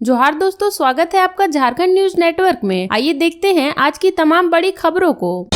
जोहार दोस्तों, स्वागत है आपका झारखंड न्यूज नेटवर्क में। आइए देखते हैं आज की तमाम बड़ी खबरों को।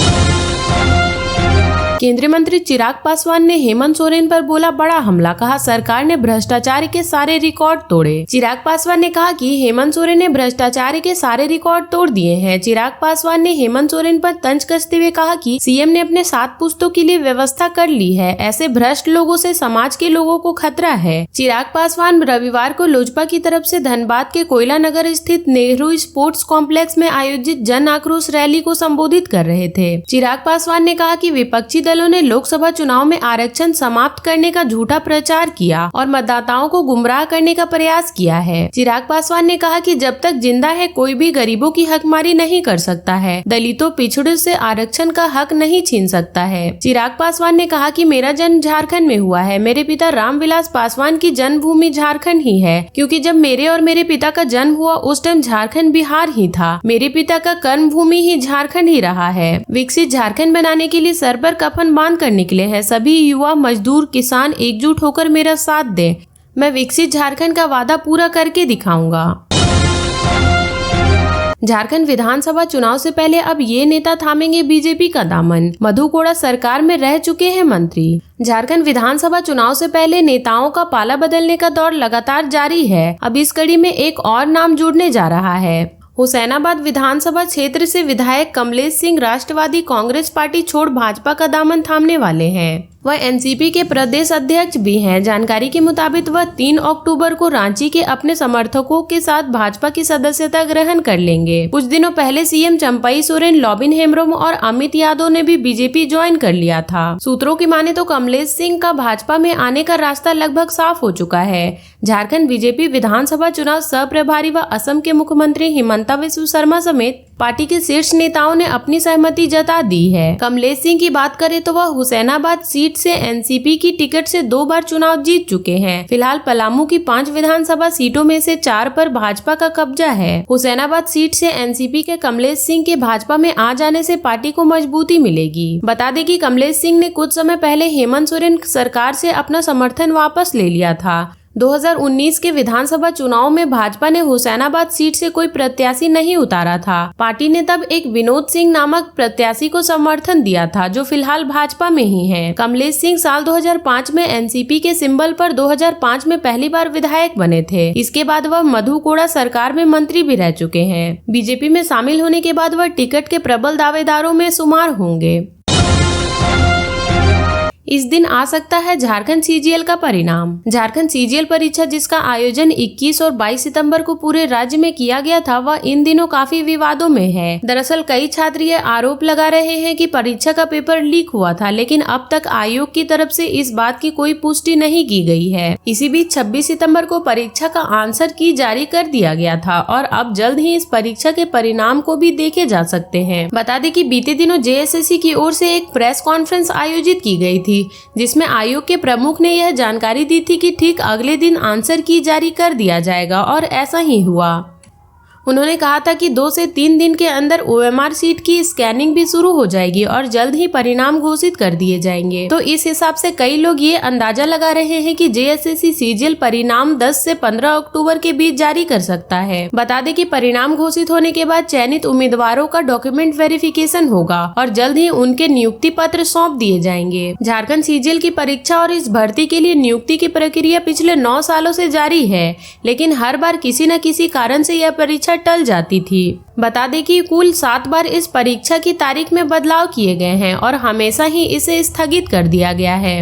केंद्रीय मंत्री चिराग पासवान ने हेमंत सोरेन पर बोला बड़ा हमला, कहा सरकार ने भ्रष्टाचार के सारे रिकॉर्ड तोड़े। चिराग पासवान ने कहा कि हेमंत सोरेन ने भ्रष्टाचार के सारे रिकॉर्ड तोड़ दिए हैं। चिराग पासवान ने हेमंत सोरेन पर तंज कसते हुए कहा कि सीएम ने अपने 7 पुस्तों के लिए व्यवस्था कर ली है। ऐसे भ्रष्ट लोगों से समाज के लोगों को खतरा है। चिराग पासवान रविवार को लोजपा की तरफ से धनबाद के कोयला नगर स्थित नेहरू स्पोर्ट्स कॉम्प्लेक्स में आयोजित जन आक्रोश रैली को संबोधित कर रहे थे। चिराग पासवान ने कहा कि विपक्षी दलों ने लोकसभा चुनाव में आरक्षण समाप्त करने का झूठा प्रचार किया और मतदाताओं को गुमराह करने का प्रयास किया है। चिराग पासवान ने कहा कि जब तक जिंदा है कोई भी गरीबों की हकमारी नहीं कर सकता है, दलितों पिछड़ों से आरक्षण का हक नहीं छीन सकता है। चिराग पासवान ने कहा कि मेरा जन्म झारखंड में हुआ है। मेरे पिता रामविलास पासवान की जन्मभूमि झारखंड ही है, क्योंकि जब मेरे और मेरे पिता का जन्म हुआ उस टाइम झारखंड बिहार ही था। मेरे पिता का कर्म भूमि ही झारखंड ही रहा है। विकसित झारखंड बनाने के लिए सर पर कफन बांध कर निकले हैं। सभी युवा, मजदूर, किसान एकजुट होकर मेरा साथ दें। मैं विकसित झारखंड का वादा पूरा करके दिखाऊंगा। झारखंड विधानसभा चुनाव से पहले अब ये नेता थामेंगे बीजेपी का दामन। मधु कोड़ा सरकार में रह चुके हैं मंत्री। झारखंड विधानसभा चुनाव से पहले नेताओं का पाला बदलने का दौर लगातार जारी है। अब इस कड़ी में एक और नाम जुड़ने जा रहा है। हुसैनाबाद विधानसभा क्षेत्र से विधायक कमलेश सिंह राष्ट्रवादी कांग्रेस पार्टी छोड़ भाजपा का दामन थामने वाले हैं। वह एनसीपी के प्रदेश अध्यक्ष भी हैं। जानकारी के मुताबिक वह 3 अक्टूबर को रांची के अपने समर्थकों के साथ भाजपा की सदस्यता ग्रहण कर लेंगे। कुछ दिनों पहले सीएम चंपई सोरेन, लॉबिन हेम्ब्रोम और अमित यादव ने भी बीजेपी ज्वाइन कर लिया था। सूत्रों की माने तो कमलेश सिंह का भाजपा में आने का रास्ता लगभग साफ हो चुका है। झारखंड बीजेपी विधानसभा चुनाव सह प्रभारी व असम के मुख्यमंत्री हिमंता बिस्वा शर्मा समेत पार्टी के शीर्ष नेताओं ने अपनी सहमति जता दी है। कमलेश सिंह की बात करें तो वह हुसैनाबाद सीट से एनसीपी की टिकट से 2 बार चुनाव जीत चुके हैं। फिलहाल पलामू की 5 विधानसभा सीटों में से 4 पर भाजपा का कब्जा है। हुसैनाबाद सीट से एनसीपी के कमलेश सिंह के भाजपा में आ जाने से पार्टी को मजबूती मिलेगी। बता दें कि कमलेश सिंह ने कुछ समय पहले हेमंत सोरेन सरकार से अपना समर्थन वापस ले लिया था। 2019 के विधानसभा चुनाव में भाजपा ने हुसैनाबाद सीट से कोई प्रत्याशी नहीं उतारा था। पार्टी ने तब एक विनोद सिंह नामक प्रत्याशी को समर्थन दिया था, जो फिलहाल भाजपा में ही है। कमलेश सिंह साल 2005 में एनसीपी के सिंबल पर 2005 में पहली बार विधायक बने थे। इसके बाद वह मधु कोड़ा सरकार में मंत्री भी रह चुके हैं। बीजेपी में शामिल होने के बाद वह टिकट के प्रबल दावेदारों में शुमार होंगे। इस दिन आ सकता है झारखंड सीजीएल का परिणाम। झारखंड सीजीएल परीक्षा, जिसका आयोजन 21 और 22 सितंबर को पूरे राज्य में किया गया था, वह इन दिनों काफी विवादों में है। दरअसल कई छात्र ये आरोप लगा रहे हैं कि परीक्षा का पेपर लीक हुआ था, लेकिन अब तक आयोग की तरफ से इस बात की कोई पुष्टि नहीं की गई है। इसी बीच 26 सितंबर को परीक्षा का आंसर की जारी कर दिया गया था और अब जल्द ही इस परीक्षा के परिणाम को भी देखे जा सकते हैं। बता दें कि बीते दिनों जेएसएससी की ओर से एक प्रेस कॉन्फ्रेंस आयोजित की गई थी, जिसमें आयोग के प्रमुख ने यह जानकारी दी थी कि ठीक अगले दिन आंसर की जारी कर दिया जाएगा, और ऐसा ही हुआ। उन्होंने कहा था कि 2 से 3 दिन के अंदर ओएमआर सीट की स्कैनिंग भी शुरू हो जाएगी और जल्द ही परिणाम घोषित कर दिए जाएंगे। तो इस हिसाब से कई लोग ये अंदाजा लगा रहे हैं कि जेएसएससी सीजीएल परिणाम 10 से 15 अक्टूबर के बीच जारी कर सकता है। बता दें कि परिणाम घोषित होने के बाद चयनित उम्मीदवारों का डॉक्यूमेंट वेरिफिकेशन होगा और जल्द ही उनके नियुक्ति पत्र सौंप दिए जाएंगे। झारखंड सीजीएल की परीक्षा और इस भर्ती के लिए नियुक्ति की प्रक्रिया पिछले 9 सालों से जारी है, लेकिन हर बार किसी न किसी कारण से यह परीक्षा टल जाती थी। बता दें कि कुल 7 बार इस परीक्षा की तारीख में बदलाव किए गए हैं और हमेशा ही इसे स्थगित कर दिया गया है।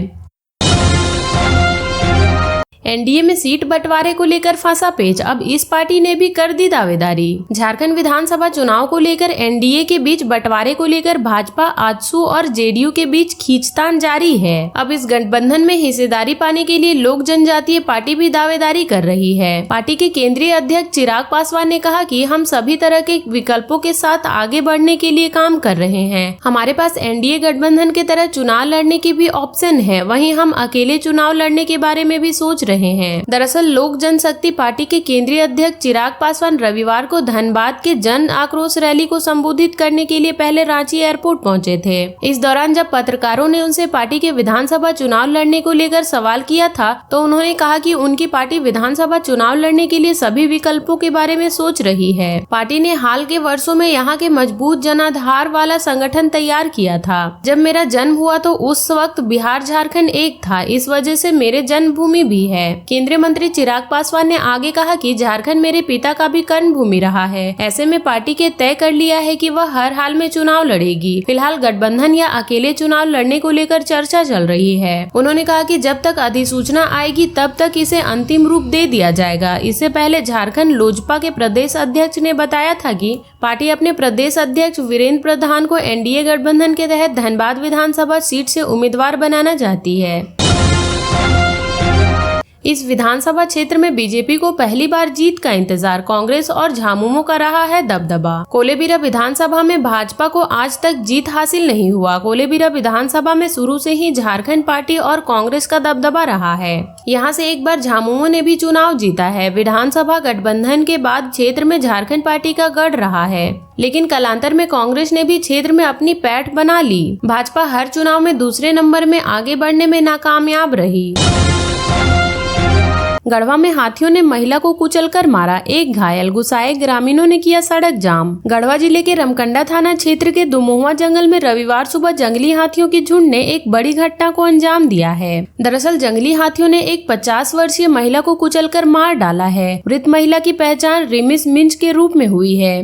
एनडीए में सीट बंटवारे को लेकर फंसा पेच, अब इस पार्टी ने भी कर दी दावेदारी। झारखंड विधानसभा चुनाव को लेकर एनडीए के बीच बंटवारे को लेकर भाजपा, आजसू और जेडीयू के बीच खींचतान जारी है। अब इस गठबंधन में हिस्सेदारी पाने के लिए लोक जनजातीय पार्टी भी दावेदारी कर रही है। पार्टी के केंद्रीय अध्यक्ष चिराग पासवान ने कहा कि हम सभी तरह के विकल्पों के साथ आगे बढ़ने के लिए काम कर रहे हैं। हमारे पास एनडीए गठबंधन की तरह चुनाव लड़ने की भी ऑप्शन है, वहीं हम अकेले चुनाव लड़ने के बारे में भी सोच रहे रहे हैं। दरअसल लोक जनशक्ति पार्टी के केंद्रीय अध्यक्ष चिराग पासवान रविवार को धनबाद के जन आक्रोश रैली को संबोधित करने के लिए पहले रांची एयरपोर्ट पहुंचे थे। इस दौरान जब पत्रकारों ने उनसे पार्टी के विधानसभा चुनाव लड़ने को लेकर सवाल किया था तो उन्होंने कहा कि उनकी पार्टी विधानसभा चुनाव लड़ने के लिए सभी विकल्पों के बारे में सोच रही है। पार्टी ने हाल के वर्षों में यहाँ के मजबूत जनाधार वाला संगठन तैयार किया था। जब मेरा जन्म हुआ तो उस वक्त बिहार झारखंड एक था, इस वजह से मेरे जन्मभूमि भी है। केंद्रीय मंत्री चिराग पासवान ने आगे कहा कि झारखंड मेरे पिता का भी कर्म भूमि रहा है। ऐसे में पार्टी के तय कर लिया है कि वह हर हाल में चुनाव लड़ेगी। फिलहाल गठबंधन या अकेले चुनाव लड़ने को लेकर चर्चा चल रही है। उन्होंने कहा कि जब तक अधिसूचना आएगी तब तक इसे अंतिम रूप दे दिया जाएगा। इससे पहले झारखंड लोजपा के प्रदेश अध्यक्ष ने बताया था कि पार्टी अपने प्रदेश अध्यक्ष वीरेंद्र प्रधान को एनडीए गठबंधन के तहत धनबाद विधानसभा सीट से उम्मीदवार बनाना चाहती है। इस विधानसभा क्षेत्र में बीजेपी को पहली बार जीत का इंतजार, कांग्रेस और झामुमो का रहा है दबदबा। कोलेबिरा विधानसभा में भाजपा को आज तक जीत हासिल नहीं हुआ। कोलेबिरा विधानसभा में शुरू से ही झारखंड पार्टी और कांग्रेस का दबदबा रहा है। यहां से एक बार झामुमो ने भी चुनाव जीता है। विधानसभा गठबंधन के बाद क्षेत्र में झारखंड पार्टी का गढ़ रहा है, लेकिन कालांतर में कांग्रेस ने भी क्षेत्र में अपनी पैठ बना ली। भाजपा हर चुनाव में दूसरे नंबर में आगे बढ़ने में नाकामयाब रही। गढ़वा में हाथियों ने महिला को कुचलकर मारा, एक घायल, गुस्साए ग्रामीणों ने किया सड़क जाम। गढ़वा जिले के रमकंडा थाना क्षेत्र के दुमोहुआ जंगल में रविवार सुबह जंगली हाथियों की झुंड ने एक बड़ी घटना को अंजाम दिया है। दरअसल जंगली हाथियों ने एक 50 वर्षीय महिला को कुचलकर मार डाला है। मृत महिला की पहचान रिमिस मिंज के रूप में हुई है।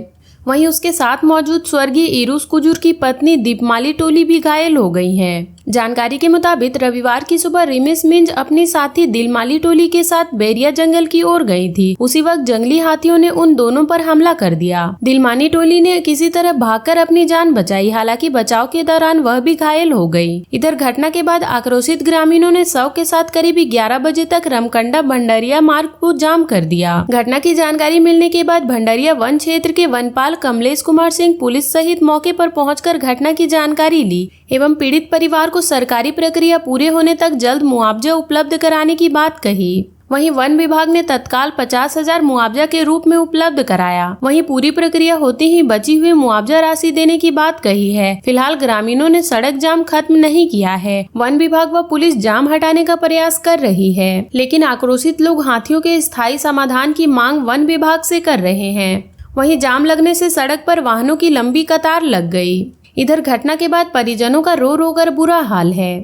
वहीं उसके साथ मौजूद स्वर्गीय इरूस कुजूर की पत्नी दीपमाली टोली भी घायल हो गई हैं। जानकारी के मुताबिक रविवार की सुबह रिमिस मिंज अपनी साथी दिलमाली टोली के साथ बैरिया जंगल की ओर गई थी। उसी वक्त जंगली हाथियों ने उन दोनों पर हमला कर दिया। दिलमानी टोली ने किसी तरह भागकर अपनी जान बचाई, हालांकि बचाव के दौरान वह भी घायल हो गई। इधर घटना के बाद आक्रोशित ग्रामीणों ने शव के साथ करीब 11 बजे तक रमकंडा भंडारिया मार्ग को जाम कर दिया। घटना की जानकारी मिलने के बाद भंडारिया वन क्षेत्र के वनपाल कमलेश कुमार सिंह पुलिस सहित मौके पर पहुंचकर घटना की जानकारी ली एवं पीड़ित परिवार को सरकारी प्रक्रिया पूरे होने तक जल्द मुआवजा उपलब्ध कराने की बात कही। वहीं वन विभाग ने तत्काल 50,000 मुआवजा के रूप में उपलब्ध कराया। वहीं पूरी प्रक्रिया होते ही बची हुई मुआवजा राशि देने की बात कही है। फिलहाल ग्रामीणों ने सड़क जाम खत्म नहीं किया है। वन विभाग व पुलिस जाम हटाने का प्रयास कर रही है, लेकिन आक्रोशित लोग हाथियों के स्थायी समाधान की मांग वन विभाग से कर रहे हैं। वहीं जाम लगने से सड़क पर वाहनों की लंबी कतार लग गई। इधर घटना के बाद परिजनों का रो रो कर बुरा हाल है।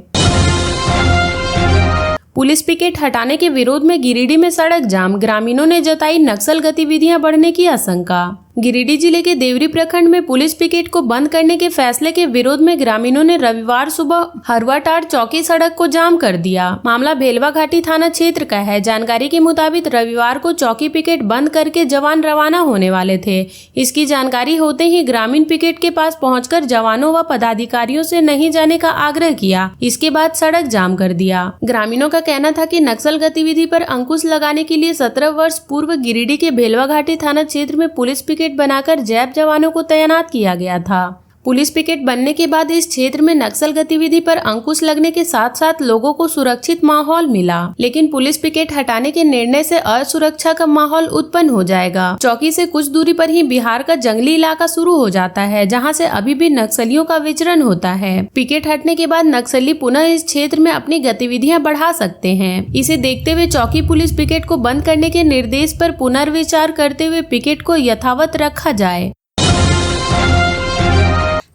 पुलिस पिकेट हटाने के विरोध में गिरिडीह में सड़क जाम, ग्रामीणों ने जताई नक्सल गतिविधियां बढ़ने की आशंका। गिरिडीह जिले के देवरी प्रखंड में पुलिस पिकेट को बंद करने के फैसले के विरोध में ग्रामीणों ने रविवार सुबह हरवाटाड़ चौकी सड़क को जाम कर दिया। मामला भेलवा घाटी थाना क्षेत्र का है। जानकारी के मुताबिक रविवार को चौकी पिकेट बंद करके जवान रवाना होने वाले थे। इसकी जानकारी होते ही ग्रामीण पिकेट के पास पहुंचकर जवानों व पदाधिकारियों से नहीं जाने का आग्रह किया। इसके बाद सड़क जाम कर दिया। ग्रामीणों का कहना था कि नक्सल गतिविधि पर अंकुश लगाने के लिए 17 वर्ष पूर्व गिरिडीह के भेलवा घाटी थाना क्षेत्र में पुलिस पिकेट बनाकर जैप जवानों को तैनात किया गया था। पुलिस पिकेट बनने के बाद इस क्षेत्र में नक्सल गतिविधि पर अंकुश लगने के साथ साथ लोगों को सुरक्षित माहौल मिला, लेकिन पुलिस पिकेट हटाने के निर्णय से असुरक्षा का माहौल उत्पन्न हो जाएगा। चौकी से कुछ दूरी पर ही बिहार का जंगली इलाका शुरू हो जाता है, जहां से अभी भी नक्सलियों का विचरण होता है। पिकेट हटने के बाद नक्सली पुनः इस क्षेत्र में अपनी गतिविधियां बढ़ा सकते हैं। इसे देखते हुए चौकी पुलिस पिकेट को बंद करने के निर्देश पर पुनर्विचार करते हुए पिकेट को यथावत रखा जाए।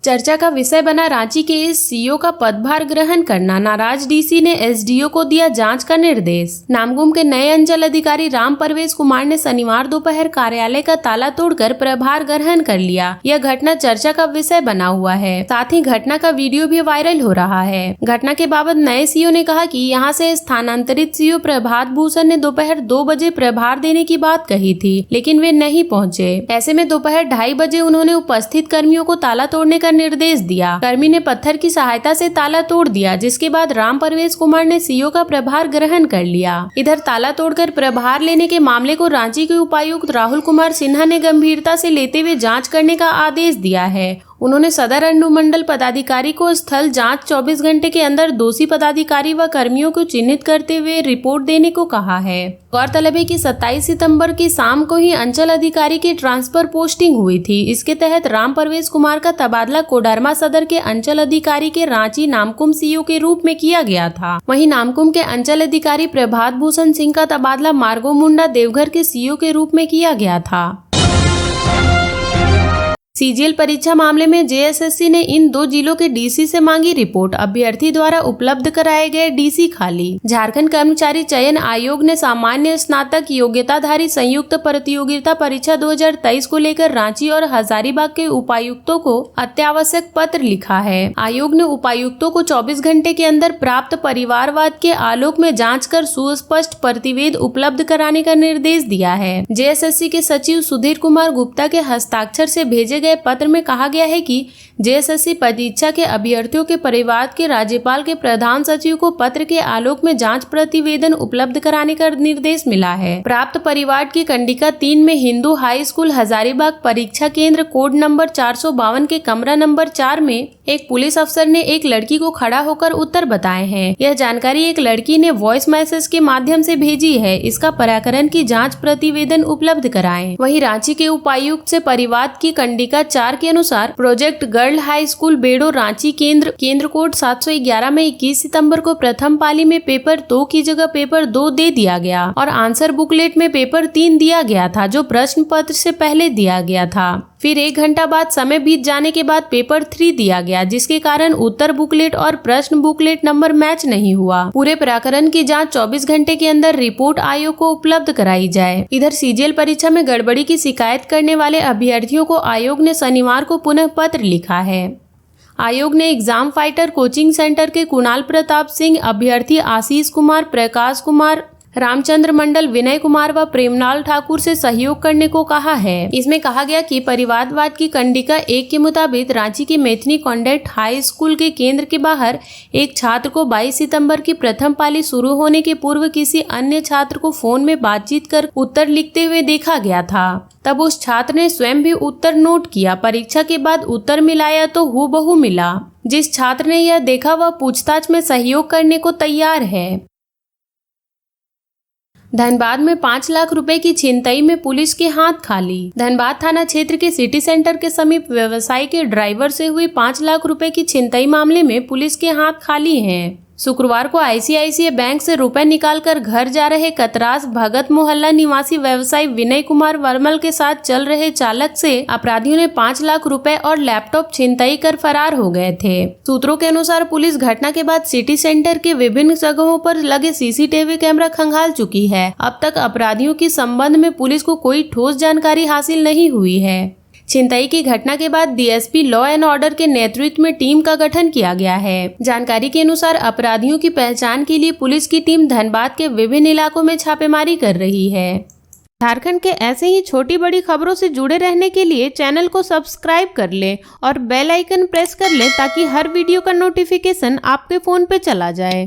चर्चा का विषय बना रांची के इस सीईओ का पदभार ग्रहण करना, नाराज डीसी ने एसडीओ को दिया जांच का निर्देश। नामगुम के नए अंचल अधिकारी राम परवेश कुमार ने शनिवार दोपहर कार्यालय का ताला तोड़कर प्रभार ग्रहण कर लिया। यह घटना चर्चा का विषय बना हुआ है। साथ ही घटना का वीडियो भी वायरल हो रहा है। घटना के बाबत नए सीईओ ने कहा कि यहां से स्थानांतरित सीईओ प्रभात भूषण ने दोपहर 2 बजे प्रभार देने की बात कही थी, लेकिन वे नहीं पहुंचे। ऐसे में दोपहर 2:30 बजे उन्होंने उपस्थित कर्मियों को ताला तोड़ने का निर्देश दिया। कर्मी ने पत्थर की सहायता से ताला तोड़ दिया, जिसके बाद राम परवेश कुमार ने सीईओ का प्रभार ग्रहण कर लिया। इधर ताला तोड़कर प्रभार लेने के मामले को रांची के उपायुक्त राहुल कुमार सिन्हा ने गंभीरता से लेते हुए जांच करने का आदेश दिया है। उन्होंने सदर अनुमंडल पदाधिकारी को स्थल जांच 24 घंटे के अंदर दोषी पदाधिकारी व कर्मियों को चिन्हित करते हुए रिपोर्ट देने को कहा है। गौरतलब है कि 27 सितंबर की शाम को ही अंचल अधिकारी की ट्रांसफर पोस्टिंग हुई थी। इसके तहत राम परवेश कुमार का तबादला कोडरमा सदर के अंचल अधिकारी के रांची नामकुम सीओ के रूप में किया गया था। वहीं नामकुम के अंचल अधिकारी प्रभात भूषण सिंह का तबादला मार्गो मुंडा देवघर के सीओ के रूप में किया गया था। सीजीएल परीक्षा मामले में जेएसएससी ने इन 2 जिलों के डीसी से मांगी रिपोर्ट। अभ्यर्थी द्वारा उपलब्ध कराए गए डीसी खाली। झारखंड कर्मचारी चयन आयोग ने सामान्य स्नातक योग्यताधारी संयुक्त प्रतियोगिता परीक्षा 2023 को लेकर रांची और हजारीबाग के उपायुक्तों को अत्यावश्यक पत्र लिखा है। आयोग ने उपायुक्तों को 24 घंटे के अंदर प्राप्त परिवारवाद के आलोक में जाँच कर सुस्पष्ट प्रतिवेद उपलब्ध कराने का निर्देश दिया है। जेएसएससी के सचिव सुधीर कुमार गुप्ता के हस्ताक्षर से भेजे पत्र में कहा गया है कि जेएसएससी परीक्षा के अभ्यर्थियों के परिवार के राज्यपाल के प्रधान सचिव को पत्र के आलोक में जांच प्रतिवेदन उपलब्ध कराने का निर्देश मिला है। प्राप्त परिवार की कंडिका 3 में हिंदू हाई स्कूल हजारीबाग परीक्षा केंद्र कोड नंबर 452 के कमरा नंबर 4 में एक पुलिस अफसर ने एक लड़की को खड़ा होकर उत्तर बताए हैं। यह जानकारी एक लड़की ने वॉइस मैसेज के माध्यम से भेजी है। इसका पराकरण की जाँच प्रतिवेदन उपलब्ध कराएं। वहीं रांची के उपायुक्त से परिवार की कंडिका 4 के अनुसार प्रोजेक्ट गर्ल हाई स्कूल बेड़ो रांची केंद्र कोड 711 में 21 सितंबर को प्रथम पाली में पेपर 2 की जगह पेपर 2 दे दिया गया और आंसर बुकलेट में पेपर 3 दिया गया था, जो प्रश्न पत्र से पहले दिया गया था। फिर 1 घंटा बाद समय बीत जाने के बाद पेपर 3 दिया गया, जिसके कारण उत्तर बुकलेट और प्रश्न बुकलेट नंबर मैच नहीं हुआ। पूरे प्रकरण की जांच 24 घंटे के अंदर रिपोर्ट आयोग को उपलब्ध कराई जाए। इधर सीजीएल परीक्षा में गड़बड़ी की शिकायत करने वाले अभ्यर्थियों को आयोग ने शनिवार को पुनः पत्र लिखा है। आयोग ने एग्जाम फाइटर कोचिंग सेंटर के कुणाल प्रताप सिंह, अभ्यर्थी आशीष कुमार, प्रकाश कुमार, रामचंद्र मंडल, विनय कुमार व प्रेमलाल ठाकुर से सहयोग करने को कहा है। इसमें कहा गया कि परिवारवाद की कंडिका 1 के मुताबिक रांची के मेथनी कॉन्वेंट हाई स्कूल के केंद्र के बाहर एक छात्र को 22 सितंबर की प्रथम पाली शुरू होने के पूर्व किसी अन्य छात्र को फोन में बातचीत कर उत्तर लिखते हुए देखा गया था। तब उस छात्र ने स्वयं भी उत्तर नोट किया। परीक्षा के बाद उत्तर मिलाया तो हूबहू मिला। जिस छात्र ने यह देखा वह पूछताछ में सहयोग करने को तैयार है। धनबाद में 5 लाख रुपए की छिनतई में पुलिस के हाथ खाली। धनबाद थाना क्षेत्र के सिटी सेंटर के समीप व्यवसायी के ड्राइवर से हुई 5 लाख रुपए की छिनतई मामले में पुलिस के हाथ खाली हैं। शुक्रवार को आईसीआईसीआई बैंक से रुपए निकालकर घर जा रहे कतरास भगत मोहल्ला निवासी व्यवसायी विनय कुमार वर्मल के साथ चल रहे चालक से अपराधियों ने 5 लाख रुपए और लैपटॉप छिनतई कर फरार हो गए थे। सूत्रों के अनुसार पुलिस घटना के बाद सिटी सेंटर के विभिन्न जगहों पर लगे सीसीटीवी कैमरा खंगाल चुकी है। अब तक अपराधियों के संबंध में पुलिस को कोई ठोस जानकारी हासिल नहीं हुई है। छिनतई की घटना के बाद डीएसपी लॉ एंड ऑर्डर के नेतृत्व में टीम का गठन किया गया है। जानकारी के अनुसार अपराधियों की पहचान के लिए पुलिस की टीम धनबाद के विभिन्न इलाकों में छापेमारी कर रही है। झारखंड के ऐसे ही छोटी बड़ी खबरों से जुड़े रहने के लिए चैनल को सब्सक्राइब कर लें और बेल आइकन प्रेस कर लें ताकि हर वीडियो का नोटिफिकेशन आपके फोन पे चला जाए।